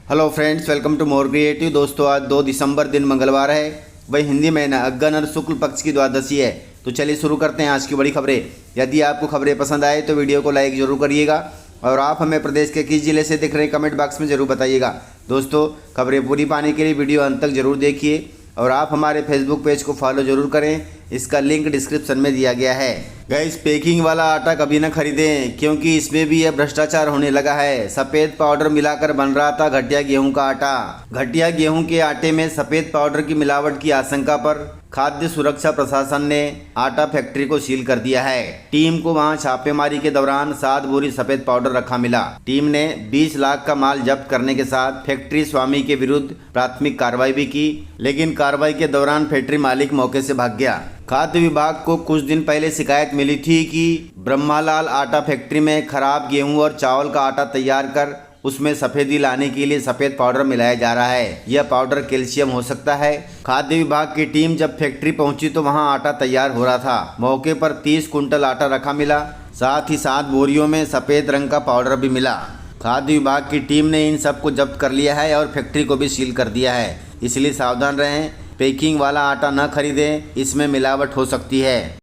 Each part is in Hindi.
Hello friends, welcome to more creative. दोस्तों, आज 2 दिसंबर दिन मंगलवार है, वही हिंदी महीना अग्न और शुक्ल पक्ष की द्वादशी है। तो चलिए शुरू करते हैं आज की बड़ी खबरें। यदि आपको खबरें पसंद आए तो वीडियो को लाइक जरूर करिएगा और आप हमें प्रदेश के किस जिले से दिख रहे हैं कमेंट बॉक्स में जरूर बताइएगा। दोस्तों, खबरें पूरी पाने के लिए वीडियो अंत तक जरूर देखिए और आप हमारे फेसबुक पेज को फॉलो जरूर करें, इसका लिंक डिस्क्रिप्शन में दिया गया है। गाइस, पैकिंग वाला आटा कभी न खरीदें क्योंकि इसमें भी यह भ्रष्टाचार होने लगा है। सफ़ेद पाउडर मिलाकर बन रहा था घटिया गेहूं का आटा। घटिया गेहूं के आटे में सफ़ेद पाउडर की मिलावट की आशंका पर खाद्य सुरक्षा प्रशासन ने आटा फैक्ट्री को सील कर दिया है। टीम को वहां छापेमारी के दौरान 7 बोरी सफ़ेद पाउडर रखा मिला। टीम ने 20 लाख का माल जब्त करने के साथ फैक्ट्री स्वामी के विरुद्ध प्राथमिक कार्रवाई भी की, लेकिन कार्रवाई के दौरान फैक्ट्री मालिक मौके से भाग गया। खाद्य विभाग को कुछ दिन पहले शिकायत मिली थी कि ब्रह्मालाल आटा फैक्ट्री में खराब गेहूं और चावल का आटा तैयार कर उसमें सफ़ेदी लाने के लिए सफ़ेद पाउडर मिलाया जा रहा है। यह पाउडर कैल्शियम हो सकता है। खाद्य विभाग की टीम जब फैक्ट्री पहुंची तो वहां आटा तैयार हो रहा था। मौके पर 30 कुंटल आटा रखा मिला, साथ ही 7 बोरियों में सफ़ेद रंग का पाउडर भी मिला। खाद्य विभाग की टीम ने इन सबको जब्त कर लिया है और फैक्ट्री को भी सील कर दिया है। इसलिए सावधान रहें, पैकिंग वाला आटा न खरीदें, इसमें मिलावट हो सकती है।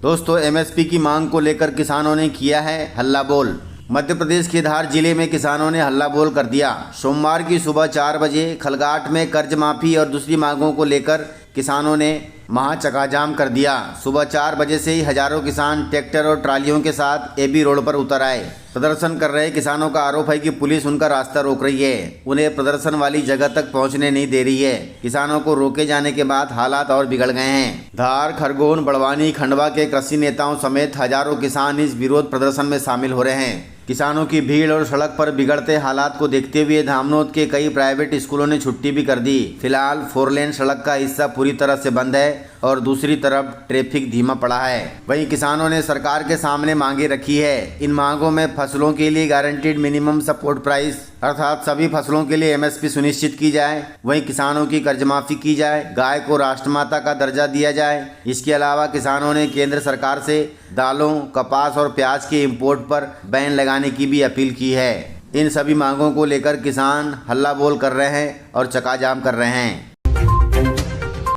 दोस्तों, एमएसपी की मांग को लेकर किसानों ने किया है हल्ला बोल। मध्य प्रदेश के धार जिले में किसानों ने हल्ला बोल कर दिया। सोमवार की सुबह 4 बजे खलगाट में कर्ज माफी और दूसरी मांगों को लेकर किसानों ने महा चकाजाम कर दिया। सुबह 4 बजे से ही हजारों किसान ट्रैक्टर और ट्रालियों के साथ एबी रोड पर उतर आए। प्रदर्शन कर रहे किसानों का आरोप है कि पुलिस उनका रास्ता रोक रही है, उन्हें प्रदर्शन वाली जगह तक पहुंचने नहीं दे रही है। किसानों को रोके जाने के बाद हालात और बिगड़ गए हैं। धार, खरगोन, बड़वानी, खंडवा के कृषि नेताओं समेत हजारों किसान इस विरोध प्रदर्शन में शामिल हो रहे हैं। किसानों की भीड़ और सड़क पर बिगड़ते हालात को देखते हुए धामनोद के कई प्राइवेट स्कूलों ने छुट्टी भी कर दी। फिलहाल 4 लेन सड़क का हिस्सा पूरी तरह से बंद है और दूसरी तरफ ट्रैफिक धीमा पड़ा है। वहीं किसानों ने सरकार के सामने मांगे रखी है। इन मांगों में फसलों के लिए गारंटीड मिनिमम सपोर्ट प्राइस अर्थात सभी फसलों के लिए एमएसपी सुनिश्चित की जाए। वहीं किसानों की कर्ज माफी की जाए, गाय को राष्ट्रमाता का दर्जा दिया जाए। इसके अलावा किसानों ने केंद्र सरकार से दालों, कपास और प्याज के इंपोर्ट पर बैन लगाने की भी अपील की है। इन सभी मांगों को लेकर किसान हल्ला बोल कर रहे हैं और चकाजाम कर रहे हैं।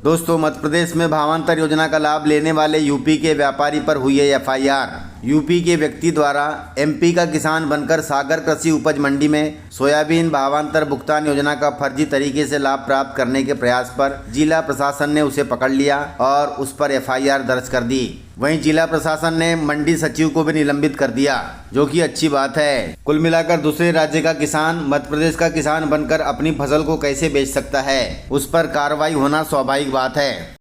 दोस्तों, मध्य प्रदेश में भावांतर योजना का लाभ लेने वाले यूपी के व्यापारी पर हुई है एफआईआर। यूपी के व्यक्ति द्वारा एमपी का किसान बनकर सागर कृषि उपज मंडी में सोयाबीन भावांतर भुगतान योजना का फर्जी तरीके से लाभ प्राप्त करने के प्रयास पर जिला प्रशासन ने उसे पकड़ लिया और उस पर एफआईआर दर्ज कर दी। वहीं जिला प्रशासन ने मंडी सचिव को भी निलंबित कर दिया, जो कि अच्छी बात है। कुल मिलाकर दूसरे राज्य का किसान मध्य प्रदेश का किसान बनकर अपनी फसल को कैसे बेच सकता है, उस पर कार्रवाई होना स्वाभाविक बात है।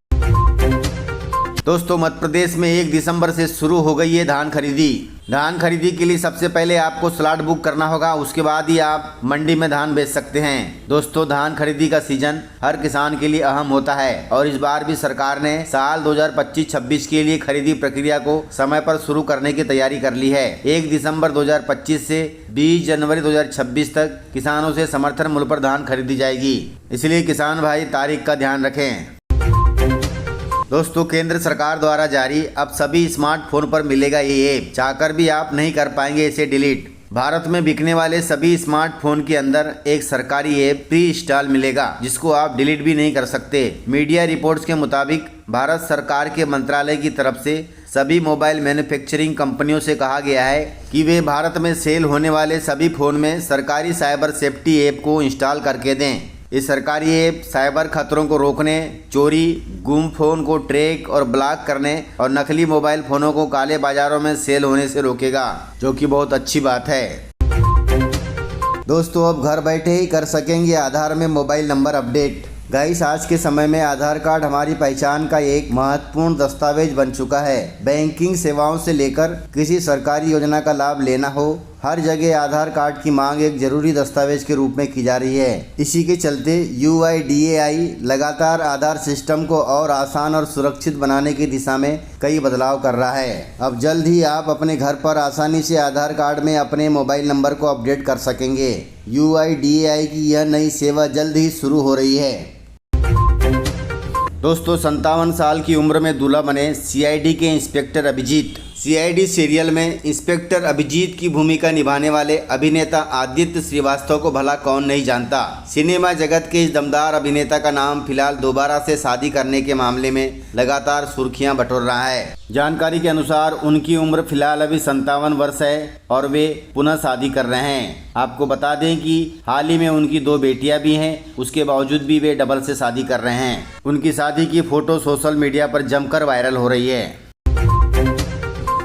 दोस्तों, मध्य प्रदेश में 1 दिसंबर से शुरू हो गई है धान खरीदी। धान खरीदी के लिए सबसे पहले आपको स्लॉट बुक करना होगा, उसके बाद ही आप मंडी में धान बेच सकते हैं। दोस्तों, धान खरीदी का सीजन हर किसान के लिए अहम होता है और इस बार भी सरकार ने साल 2025-26 के लिए खरीदी प्रक्रिया को समय पर शुरू करने की तैयारी कर ली है। 1 दिसंबर 2025 से 20 जनवरी 2026 तक किसानों से समर्थन मूल्य पर धान खरीदी जाएगी, इसलिए किसान भाई तारीख का ध्यान रखें। दोस्तों, केंद्र सरकार द्वारा जारी अब सभी स्मार्टफोन पर मिलेगा ये ऐप। चाहकर भी आप नहीं कर पाएंगे इसे डिलीट। भारत में बिकने वाले सभी स्मार्टफोन के अंदर एक सरकारी ऐप प्री इंस्टॉल मिलेगा, जिसको आप डिलीट भी नहीं कर सकते। मीडिया रिपोर्ट्स के मुताबिक भारत सरकार के मंत्रालय की तरफ से सभी मोबाइल मैन्युफैक्चरिंग कंपनियों से कहा गया है कि वे भारत में सेल होने वाले सभी फोन में सरकारी साइबर सेफ्टी ऐप को इंस्टॉल करके दें। इस सरकारी ऐप साइबर खतरों को रोकने, चोरी, गुम फोन को ट्रैक और ब्लॉक करने और नकली मोबाइल फोनों को काले बाजारों में सेल होने से रोकेगा, जो कि बहुत अच्छी बात है। दोस्तों, अब घर बैठे ही कर सकेंगे आधार में मोबाइल नंबर अपडेट। गाइस, आज के समय में आधार कार्ड हमारी पहचान का एक महत्वपूर्ण दस्तावेज बन चुका है। बैंकिंग सेवाओं से लेकर किसी सरकारी योजना का लाभ लेना हो, हर जगह आधार कार्ड की मांग एक जरूरी दस्तावेज के रूप में की जा रही है। इसी के चलते UIDAI लगातार आधार सिस्टम को और आसान और सुरक्षित बनाने की दिशा में कई बदलाव कर रहा है। अब जल्द ही आप अपने घर पर आसानी से आधार कार्ड में अपने मोबाइल नंबर को अपडेट कर सकेंगे। UIDAI की यह नई सेवा जल्द ही शुरू हो रही है। दोस्तों, 57 साल की उम्र में दूल्हा बने CID के इंस्पेक्टर अभिजीत। सीआईडी सीरियल में इंस्पेक्टर अभिजीत की भूमिका निभाने वाले अभिनेता आदित्य श्रीवास्तव को भला कौन नहीं जानता। सिनेमा जगत के इस दमदार अभिनेता का नाम फिलहाल दोबारा से शादी करने के मामले में लगातार सुर्खियां बटोर रहा है। जानकारी के अनुसार उनकी उम्र फिलहाल अभी 57 वर्ष है और वे पुनः शादी कर रहे हैं। आपको बता दें कि हाल ही में उनकी 2 बेटियां भी हैं, उसके बावजूद भी वे डबल से शादी कर रहे हैं। उनकी शादी की फोटो सोशल मीडिया पर जमकर वायरल हो रही है।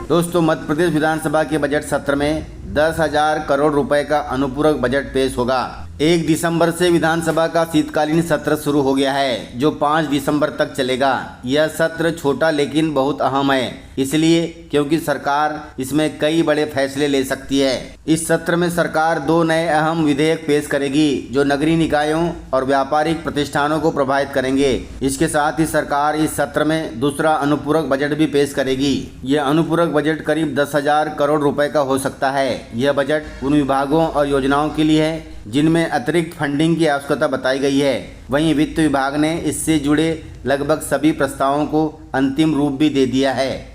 दोस्तों, मध्य प्रदेश विधानसभा के बजट सत्र में 10,000 करोड़ रुपए का अनुपूरक बजट पेश होगा। 1 दिसंबर से विधानसभा का शीतकालीन सत्र शुरू हो गया है, जो 5 दिसंबर तक चलेगा। यह सत्र छोटा लेकिन बहुत अहम है, इसलिए क्योंकि सरकार इसमें कई बड़े फैसले ले सकती है। इस सत्र में सरकार 2 नए अहम विधेयक पेश करेगी, जो नगरीय निकायों और व्यापारिक प्रतिष्ठानों को प्रभावित करेंगे। इसके साथ ही सरकार इस सत्र में दूसरा अनुपूरक बजट भी पेश करेगी। यह अनुपूरक बजट करीब 10,000 करोड़ रुपए का हो सकता है। यह बजट उन विभागों और योजनाओं के लिए है जिनमें अतिरिक्त फंडिंग की आवश्यकता बताई गई है। वहीं वित्त विभाग ने इससे जुड़े लगभग सभी प्रस्तावों को अंतिम रूप भी दे दिया है।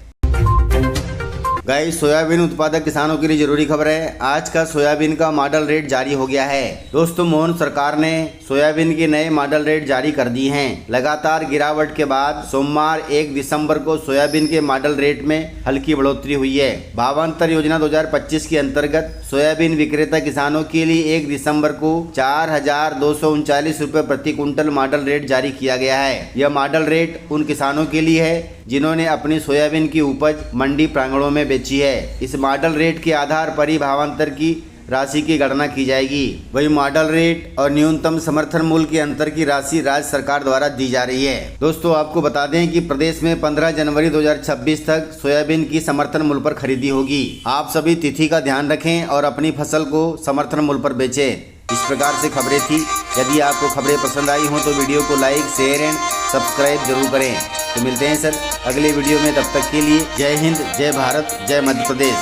गाइस, सोयाबीन उत्पादक किसानों के लिए जरूरी खबर है। आज का सोयाबीन का मॉडल रेट जारी हो गया है। दोस्तों, मोहन सरकार ने सोयाबीन के नए मॉडल रेट जारी कर दिए हैं। लगातार गिरावट के बाद सोमवार 1 दिसंबर को सोयाबीन के मॉडल रेट में हल्की बढ़ोतरी हुई है। भावांतर योजना 2025 के अंतर्गत सोयाबीन विक्रेता किसानों के लिए 1 दिसंबर को 4,239 रुपये प्रति क्विंटल मॉडल रेट जारी किया गया है। यह मॉडल रेट उन किसानों के लिए है जिन्होंने अपनी सोयाबीन की उपज मंडी प्रांगणों में बेची है। इस मॉडल रेट के आधार पर ही भावांतर की राशि की गणना की जाएगी। वही मॉडल रेट और न्यूनतम समर्थन मूल्य के अंतर की राशि राज्य सरकार द्वारा दी जा रही है। दोस्तों, आपको बता दें कि प्रदेश में 15 जनवरी 2026 तक सोयाबीन की समर्थन मूल्य पर खरीदी होगी। आप सभी तिथि का ध्यान रखें और अपनी फसल को समर्थन मूल्य पर बेचें। इस प्रकार से खबरें थी। यदि आपको खबरें पसंद आई हों तो वीडियो को लाइक, शेयर एंड सब्सक्राइब जरूर करें। तो मिलते हैं सर अगले वीडियो में। तब तक के लिए जय हिंद, जय भारत, जय मध्य प्रदेश।